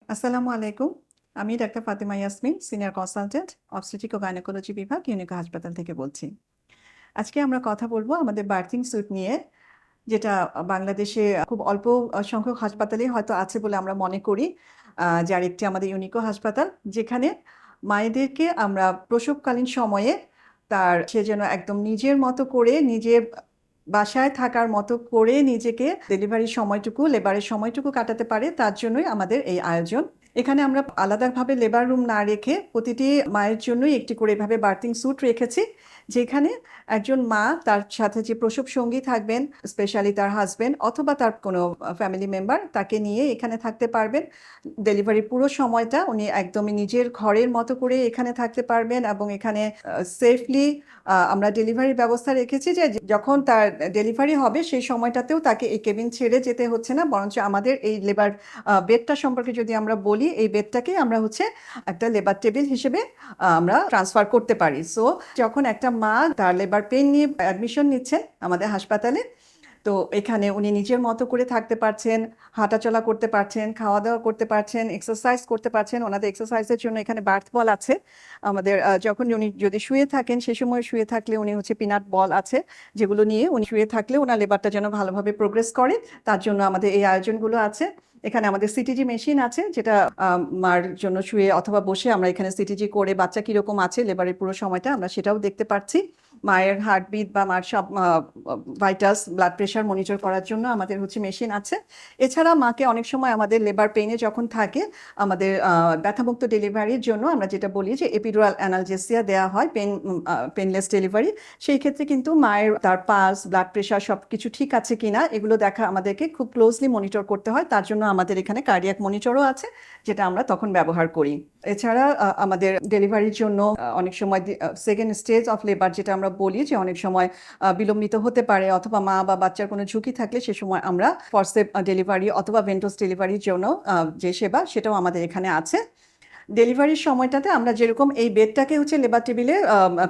আসসালামু আলাইকুম। আমি doctor Fatema Yasmin, senior consultant obstetric ও গাইনোকোলজি বিভাগ, ইউনিকো হাসপাতাল থেকে বলছি। আজকে আমরা কথা বলবো আমাদের বার্থিং স্যুট নিয়ে, যেটা বাংলাদেশে খুব অল্প সংখ্যক হাসপাতালেই হয়তো আছে বলে আমরা মনে করি। যার একটি আমাদের ইউনিকো হাসপাতাল, যেখানে মায়েদেরকে আমরা প্রসবকালীন সময়ে সে যেন একদম নিজের মতো করে নিজের বাসায় থাকার মতো করে নিজেকে ডেলিভারির সময়টুকু, লেবারের সময়টুকু কাটাতে পারে, তার জন্যই আমাদের এই আয়োজন। এখানে আমরা আলাদাভাবে লেবার রুম না রেখে প্রতিটি মায়ের জন্যই একটি করে এভাবে বার্থিং স্যুট রেখেছি, যেখানে একজন মা তার সাথে যে প্রসব সঙ্গী থাকবেন, স্পেশালি তার হাজবেন্ড অথবা তার কোনো ফ্যামিলি মেম্বার, তাকে নিয়ে এখানে থাকতে পারবেন। ডেলিভারির পুরো সময়টা উনি একদমই নিজের ঘরের মতো করে এখানে থাকতে পারবেন এবং এখানে সেফলি আমরা ডেলিভারির ব্যবস্থা রেখেছি, যে যখন তার ডেলিভারি হবে সেই সময়টাতেও তাকে এই কেবিন ছেড়ে যেতে হচ্ছে না, বরঞ্চ আমাদের এই লেবার বেডটা সম্পর্কে যদি আমরা বলি, এই বেডটাকে আমরা একটা লেবার টেবিল হিসেবে আমরা ট্রান্সফার করতে পারি। সো যখন একটা মা তার লেবার পেন নিয়ে অ্যাডমিশন নিচ্ছেন আমাদের হাসপাতালে, তো এখানে উনি নিজের মতো করে থাকতে পারছেন, হাঁটাচলা করতে পারছেন, খাওয়া দাওয়া করতে পারছেন, এক্সারসাইজ করতে পারছেন। ওনাদের এক্সারসাইজের জন্য এখানে বার্থ বল আছে। আমাদের যখন উনি যদি শুয়ে থাকেন, সে সময় শুয়ে থাকলে উনি পিনাট বল আছে, যেগুলো নিয়ে উনি শুয়ে থাকলে ওনার লেবারটা যেন ভালোভাবে প্রোগ্রেস করে, তার জন্য আমাদের এই আয়োজনগুলো আছে। এখানে আমাদের সিটিজি মেশিন আছে, যেটা মার জন্য শুয়ে অথবা বসে আমরা এখানে সিটিজি করে বাচ্চা কিরকম আছে লেবারের পুরো সময়টা আমরা সেটাও দেখতে পাচ্ছি। মায়ের হার্টবিট বা মার সব ভাইটাস, ব্লাড প্রেশার মনিটর করার জন্য আমাদের মেশিন আছে। এছাড়া মাকে অনেক সময় আমাদের লেবার পেইনে যখন থাকে, আমাদের ব্যথামুক্ত ডেলিভারির জন্য আমরা যেটা বলি যে এপিডুরাল অ্যানালজেসিয়া দেওয়া হয়, পেনলেস ডেলিভারি। সেই ক্ষেত্রে কিন্তু মায়ের তার পালস, ব্লাড প্রেশার সব কিছু ঠিক আছে কিনা এগুলো দেখা আমাদেরকে খুব ক্লোজলি মনিটর করতে হয়। তার জন্য আমাদের এখানে কার্ডিয়াক মনিটরও আছে, যেটা আমরা তখন ব্যবহার করি। এছাড়া আমাদের ডেলিভারির জন্য অনেক সময় সেকেন্ড স্টেজ অফ লেবার, যেটা আমরা বলি যে অনেক সময় বিলম্বিত হতে পারে, অথবা মা বা বাচ্চার কোনো ঝুঁকি থাকলে সে সময় আমরা ফরসেপ ডেলিভারি অথবা ভেন্টোস ডেলিভারির জন্য যে সেবা, সেটাও আমাদের এখানে আছে। ডেলিভারির সময়টাতে আমরা যেরকম এই বেডটাকে লেবার টেবিলে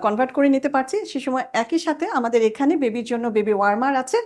কনভার্ট করে নিতে পারছি, সে সময় একই সাথে আমাদের এখানে বেবির জন্য বেবি ওয়ার্মার আছে,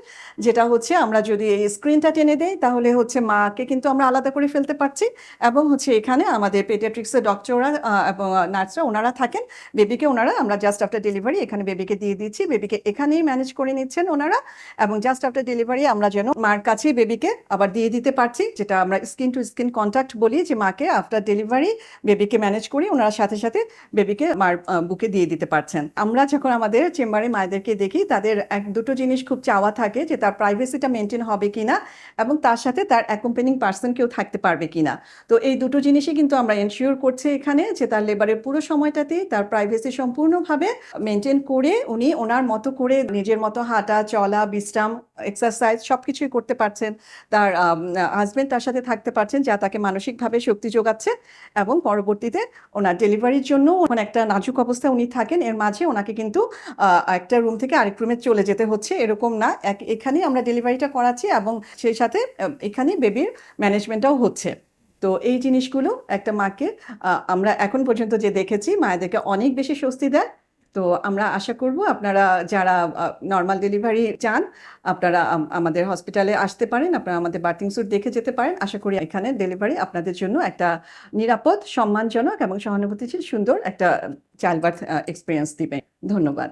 যেটা আমরা যদি এই স্ক্রিনটা টেনে দেই তাহলে মাকে কিন্তু আমরা আলাদা করে ফেলতে পারছি। এবং এখানে আমাদের পেডিয়াট্রিক্সের ডক্টররা এবং নার্সরা ওনারা থাকেন। বেবিকে ওনারা আমরা জাস্ট আফটার ডেলিভারি এখানে বেবিকে দিয়ে দিচ্ছি, বেবিকে এখানেই ম্যানেজ করে নিচ্ছেন ওনারা। এবং জাস্ট আফটার ডেলিভারি আমরা যেন মার কাছেই বেবিকে আবার দিয়ে দিতে পারছি, যেটা আমরা স্কিন টু স্কিন কন্ট্যাক্ট বলি, যে মাকে আফটার ডেলিভারি বেবিকে ম্যানেজ করি, ওনারা সাথে সাথে বেবিকে মার বুকে দিয়ে দিতে পারছেন। আমরা যখন আমাদের চেম্বারে মায়েদেরকে দেখি, তাদের এক দুটো জিনিস খুব চাওয়া থাকে, যে তার প্রাইভেসিটা মেনটেন হবে কিনা এবং তার সাথে তার অ্যাকম্পেনিং পার্সন কেউ থাকতে পারবে কিনা। তো এই দুটো জিনিসই কিন্তু আমরা এনশিওর করছি এখানে, যে তার লেবারের পুরো সময়টাতেই তার প্রাইভেসি সম্পূর্ণভাবে মেনটেন করে উনি ওনার মতো করে নিজের মতো হাঁটা চলা, বিশ্রাম, এক্সারসাইজ সবকিছুই করতে পারছেন। তার হাজবেন্ড তার সাথে থাকতে পারছেন, যা তাকে মানসিকভাবে শক্তি যোগাচ্ছে। এবং পরবর্তীতে ওনার ডেলিভারির জন্য একটা নাজুক অবস্থায় উনি থাকেন, এর মাঝে ওনাকে কিন্তু একটা রুম থেকে আরেক রুমে চলে যেতে হচ্ছে, এরকম না। এখানেই আমরা ডেলিভারিটা করাচ্ছি এবং সেই সাথে এখানেই বেবির ম্যানেজমেন্টটাও হচ্ছে। তো এই জিনিসগুলো একটা মাকে আমরা এখন পর্যন্ত যে দেখেছি, মায়েদেরকে অনেক বেশি স্বস্তি দেয়। তো আমরা আশা করব আপনারা যারা নর্মাল ডেলিভারি চান, আপনারা আমাদের হসপিটালে আসতে পারেন, আপনারা আমাদের বার্থিং স্যুট দেখে যেতে পারেন। আশা করি এখানে ডেলিভারি আপনাদের জন্য একটা নিরাপদ, সম্মানজনক এবং সহানুভূতিশীল সুন্দর একটা চাইল্ড বার্থ এক্সপিরিয়েন্স দিবে। ধন্যবাদ।